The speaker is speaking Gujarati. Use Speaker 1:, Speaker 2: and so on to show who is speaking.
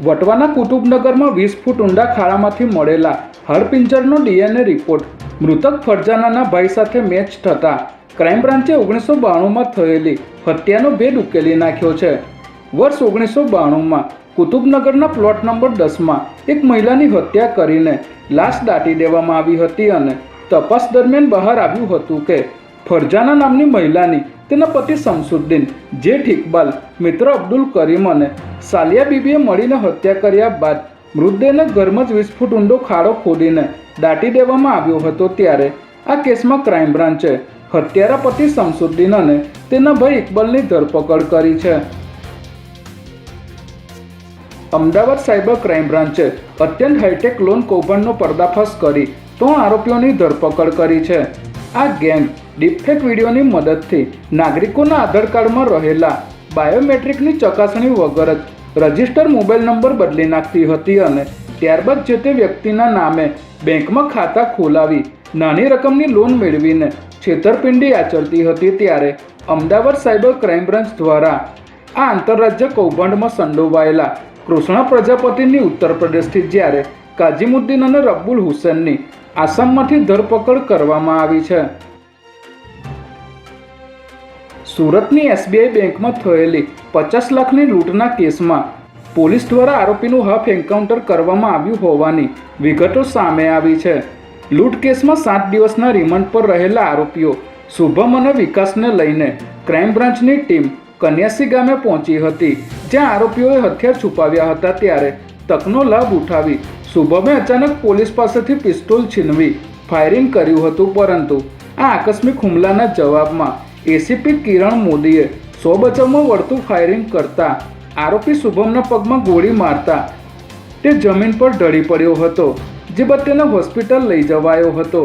Speaker 1: વટવાના કુતુબનગરમાં 20 ફૂટ ઊંડા ખાડામાંથી મળેલા હાડપિંજરનો DNA રિપોર્ટ મૃતક ફરજાનાના ભાઈ સાથે મેચ થતાં ક્રાઇમ બ્રાન્ચે 1992માં થયેલી હત્યાનો ભેદ ઉકેલી નાખ્યો છે. વર્ષ 1992માં કુતુબનગરના પ્લોટ નંબર 10માં એક મહિલાની હત્યા કરીને લાશ દાટી દેવામાં આવી હતી અને તપાસ દરમિયાન બહાર આવ્યું હતું કે ફરજાના નામની મહિલાની તેના પતિ શમસુદ્દીન, જેઠ ઇકબાલ, મિત્ર અબ્દુલ કરીમ અને સાલિયા બીબીએ મળીને હત્યા કર્યા બાદ મૃતદેહને ઘરમાં જ 20 ફૂટ ઊંડો ખાડો ખોદીને દાટી દેવામાં આવ્યો હતો. ત્યારે આ કેસમાં ક્રાઇમ બ્રાન્ચે હત્યારા પતિ શમસુદ્દીન અને તેના ભાઈ ઇકબાલની ધરપકડ કરી છે. અમદાવાદ સાયબર ક્રાઇમ બ્રાન્ચે અત્યંત હાઈટેક લોન કૌભાંડનો પર્દાફાશ કરી 3 આરોપીઓની ધરપકડ કરી છે. આ ગેંગ ડીપફેક વિડીયોની મદદથી નાગરિકોના આધાર કાર્ડમાં રહેલા બાયોમેટ્રિકની ચકાસણી વગર જ રજિસ્ટર મોબાઈલ નંબર બદલી નાખતી હતી અને ત્યારબાદ જે તે વ્યક્તિના નામે બેંકમાં ખાતા ખોલાવી નાની રકમની લોન મેળવીને છેતરપિંડી આચરતી હતી. ત્યારે અમદાવાદ સાયબર ક્રાઇમ બ્રાન્ચ દ્વારા આ આંતરરાજ્ય કૌભાંડમાં સંડોવાયેલા કૃષ્ણા પ્રજાપતિની ઉત્તર પ્રદેશથી જ્યારે કાઝીમુદ્દીન અને રબ્બુલ હુસેનની આસામમાંથી ધરપકડ કરવામાં આવી છે. સુરતની SBI બેંકમાં થયેલી 50 લાખની લૂંટના કેસમાં પોલીસ દ્વારા આરોપીનું હાફ એન્કાઉન્ટર કરવામાં આવ્યું હોવાની વિગતો સામે આવી છે. લૂંટ કેસમાં 7 દિવસના રિમાન્ડ પર રહેલા આરોપીઓ શુભમ અને વિકાસને લઈને ક્રાઇમ બ્રાન્ચની ટીમ કન્યાસી ગામે પહોંચી હતી, જ્યાં આરોપીઓએ હથિયાર છુપાવ્યા હતા. ત્યારે તકનો લાભ ઉઠાવી શુભમે અચાનક પોલીસ પાસેથી પિસ્તોલ છીનવી ફાયરિંગ કર્યું હતું. પરંતુ આ આકસ્મિક હુમલાના જવાબમાં ACP કિરણ મોદીએ 100 બચાવમાં વળતું ફાયરિંગ કરતા આરોપી શુભમના પગમાં ગોળી મારતા તે જમીન પર ઢળી પડ્યો હતો, જે બાદ તેને હોસ્પિટલ લઈ જવાયો હતો.